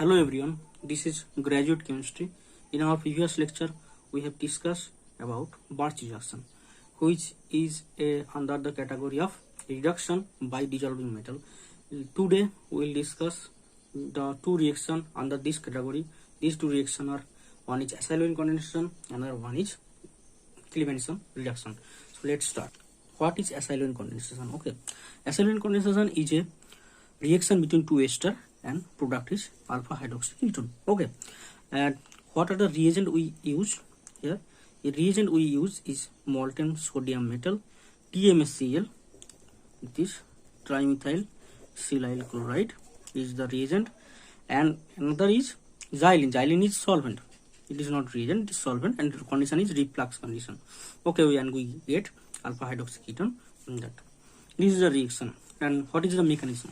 Hello everyone, this is Graduate Chemistry. In our previous lecture, we have discussed about Birch reaction, which is under the category of reduction by dissolving metal. Today, we will discuss the two reactions under this category. These two reactions are one is acylene condensation, another one is Clevenson reduction. So let's start. What is acylene condensation? Okay, acylene condensation is a reaction between two ester and product is alpha hydroxy ketone. Okay, and what are the reagent we use here? The reagent we use is molten sodium metal, TMSCl. It is trimethyl silyl chloride is the reagent, and another is xylene. Xylene is solvent. It is not reagent, it is solvent, and the condition is reflux condition. Okay, we get alpha hydroxy ketone from that. This is the reaction, and what is the mechanism?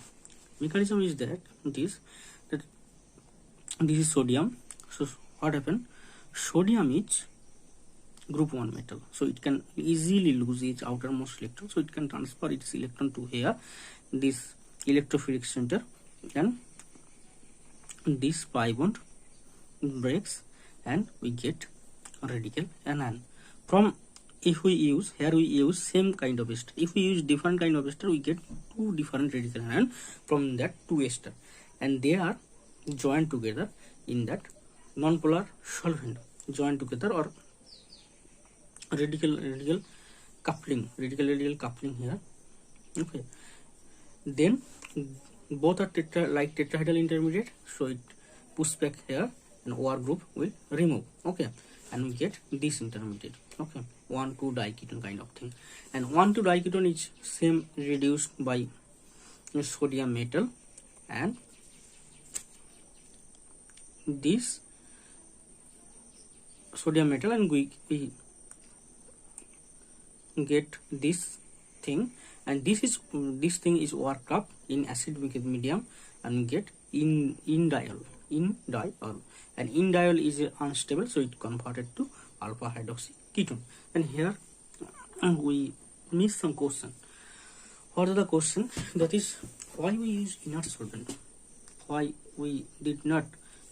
Mechanism is that this is sodium. So what happened? Sodium is group 1 metal, so it can easily lose its outermost electron, so it can transfer its electron to here, this electrophilic center, and this pi bond breaks and we get radical anion. From if we use here, we use same kind of ester. If we use different kind of ester, we get two different radical anion from that two ester, and they are joined together in that non-polar solvent, joined together, or radical coupling here. Okay, then both are tetrahedral intermediate, so it push back here and OR group will remove. Okay, and we get this intermediate. Okay, 1,2 diketone kind of thing, and 1,2 diketone is same reduced by sodium metal, and this sodium metal, and we get this thing, and this thing is worked up in acidic medium and get indiol, and indiol is unstable, so it converted to alpha hydroxy ketone. And here we miss some question. What are the question? That is, why we use inert solvent? Why we did not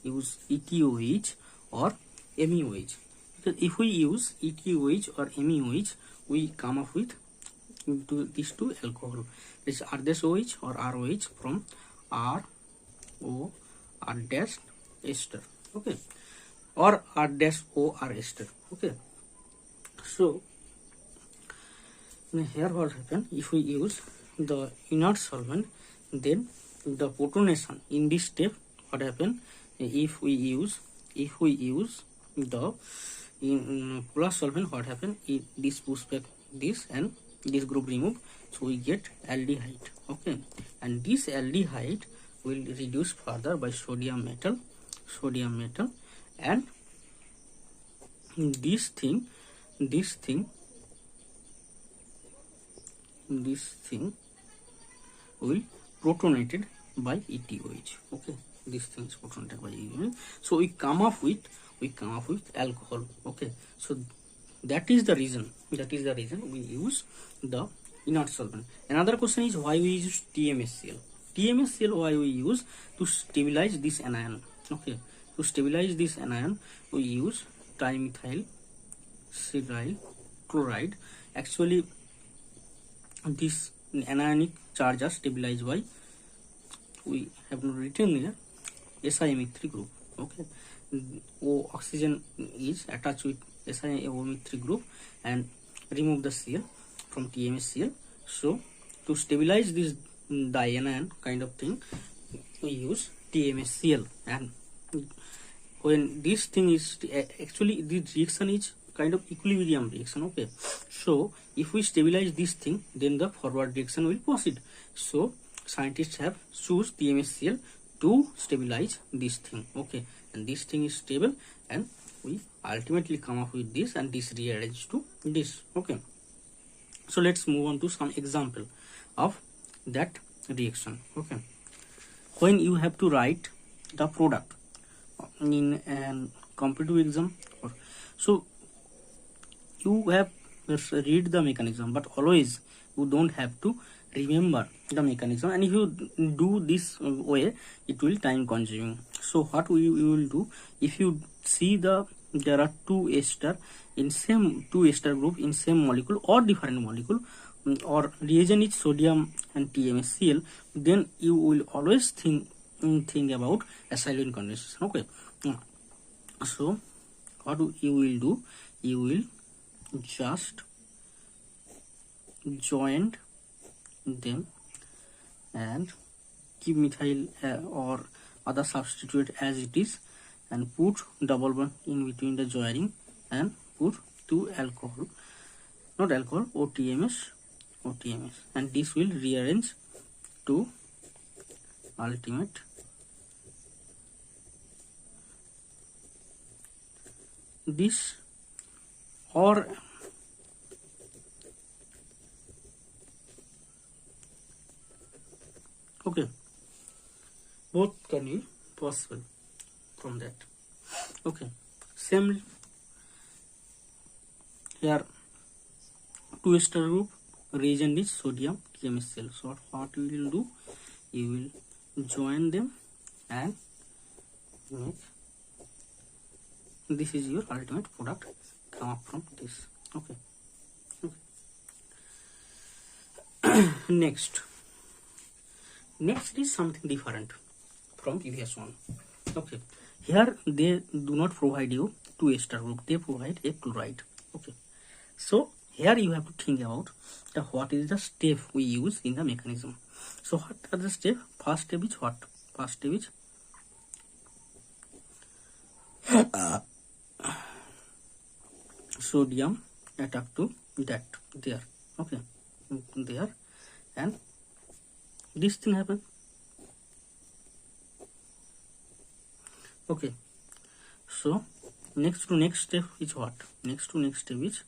use ETOH or MEOH? Because if we use ETOH or MEOH, we come up with these two alcohol. This is R-OH or ROH from RO R- ester. Okay, or R-OR ester. Okay, so here what happen, if we use the inert solvent, then the protonation in this step, what happen, if we use the polar solvent, what happen, if this push back this and this group remove, so we get aldehyde. Okay, and this aldehyde will reduce further by sodium metal, and this thing will protonated by ETOH. Okay, this thing is protonated by ETOH, so we come up with alcohol. Okay, so that is the reason we use the inert solvent. Another question is why we use TMSCl. Why we use? To stabilize this anion. Okay, to stabilize this anion we use trimethyl silyl chloride. Actually, this anionic charge are stabilized by, we have not written here, SiMe3 group. Okay, O oxygen is attached with SiMe3 group and remove the Cl from TMSCl. So to stabilize this dianion kind of thing, we use TMSCl. And when this thing is actually, this reaction is kind of equilibrium reaction. Okay, so if we stabilize this thing, then the forward reaction will proceed. So scientists have choose TMSCl to stabilize this thing. Okay, and this thing is stable, and we ultimately come up with this, and this rearrange to this. Okay, so let's move on to some example of that reaction. Okay, when you have to write the product in an competitive exam, so you have read the mechanism, but always you don't have to remember the mechanism, and if you do this way, it will time consuming. So what we will do, if you see there are two ester in same two ester group in same molecule or different molecule, or reagent is sodium and TMSCl, then you will always think about acylene condensation. Okay. So what you will do, you will just join them and keep methyl or other substitute as it is, and put double bond in between the joining and put 2 alcohol, not alcohol, OTMS, and this will rearrange to ultimate this, or okay, both can be possible from that. Okay, same here, two ester group, reagent is sodium TMSCl. So what you will do, you will join them and make, this is your ultimate product come up from this. Okay. Next is something different from previous one. Okay, here they do not provide you two ester group, they provide a chloride. Okay, so here you have to think about what is the step we use in the mechanism. So what are the step? First step is what? First step is sodium attack to that there. Okay, there, and this thing happen. Okay, so next step is what? Next step is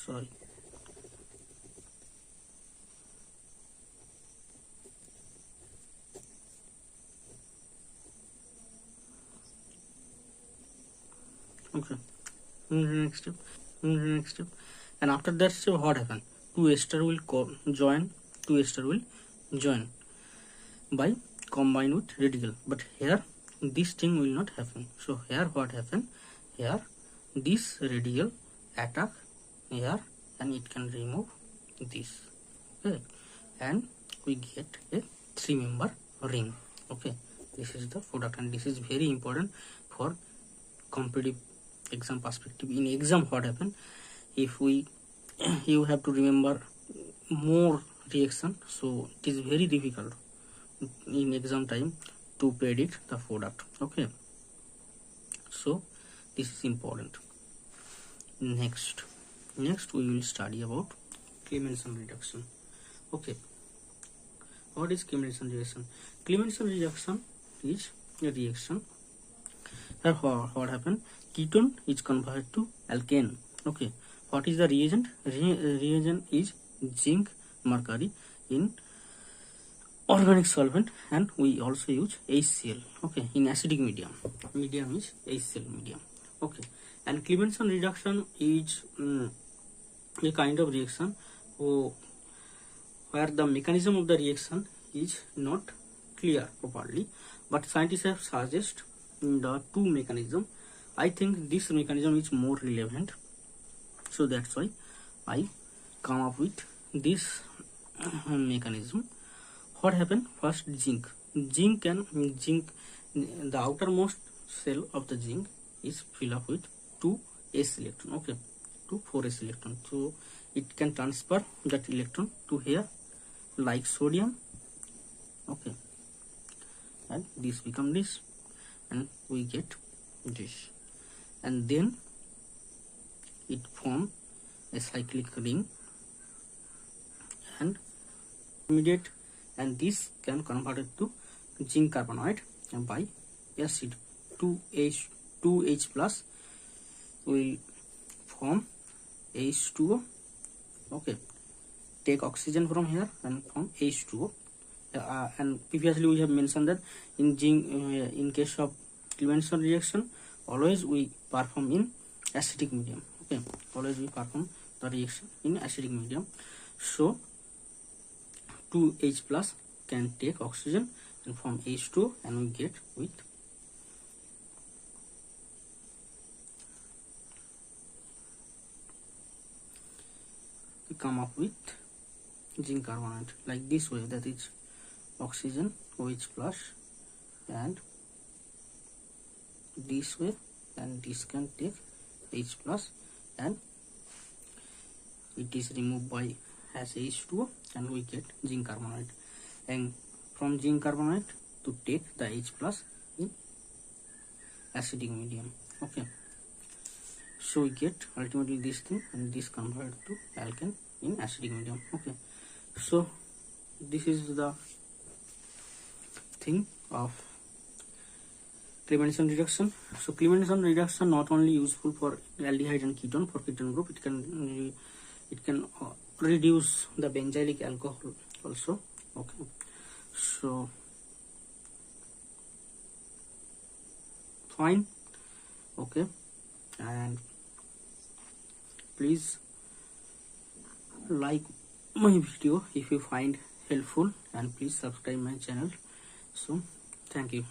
sorry. Okay, next step, and after that step what happen? Two ester will join by combine with radical, but here this thing will not happen. So here what happen? Here this radical attack here, and it can remove this. Okay, and we get a 3-member ring. Okay, this is the product, and this is very important for competitive exam perspective. In exam what happen, if you have to remember more reaction, so it is very difficult in exam time to predict the product. Okay, so this is important. Next we will study about Clemmensen reduction. Okay, what is Clemmensen reaction? Clemmensen reaction is a reaction where what happen, ketone is converted to alkane. Okay, what is the reagent? Reagent is zinc mercury in organic solvent, and we also use HCl. Okay, in acidic medium is HCl medium. Okay, and Clemmensen reduction is a kind of reaction where the mechanism of the reaction is not clear properly, but scientists have suggested the two mechanism. I think this mechanism is more relevant, so that's why I come up with this mechanism. What happened? First, zinc, the outermost shell of the zinc is filled up with 2 s electron. Okay, 2 4s electron, so it can transfer that electron to here like sodium. Okay, and this become this, and we get this, and then it form a cyclic ring and immediate, and this can convert it to zinc carbonate by acid. 2H plus will form H2O. Okay, take oxygen from here and form H2O. And previously we have mentioned that in zinc, in case of Clemmensen reaction, always we perform in acidic medium. Okay, always we perform the reaction in acidic medium. So 2H plus can take oxygen and form H2, and we get with we come up with zinc carbonate like this way, that is oxygen OH plus, and this way, and this can take H plus, and it is removed by as H2, and we get zinc carbonate. And from zinc carbonate to take the H plus in acidic medium. Okay, so we get ultimately this thing, and this converted to alkane in acidic medium. Okay, so this is the thing of Clemmensen reduction. So Clemmensen reduction not only useful for aldehyde and ketone, for ketone group it can reduce the benzylic alcohol also. Okay, so fine. Okay, and please like my video if you find helpful, and please subscribe my channel. So thank you.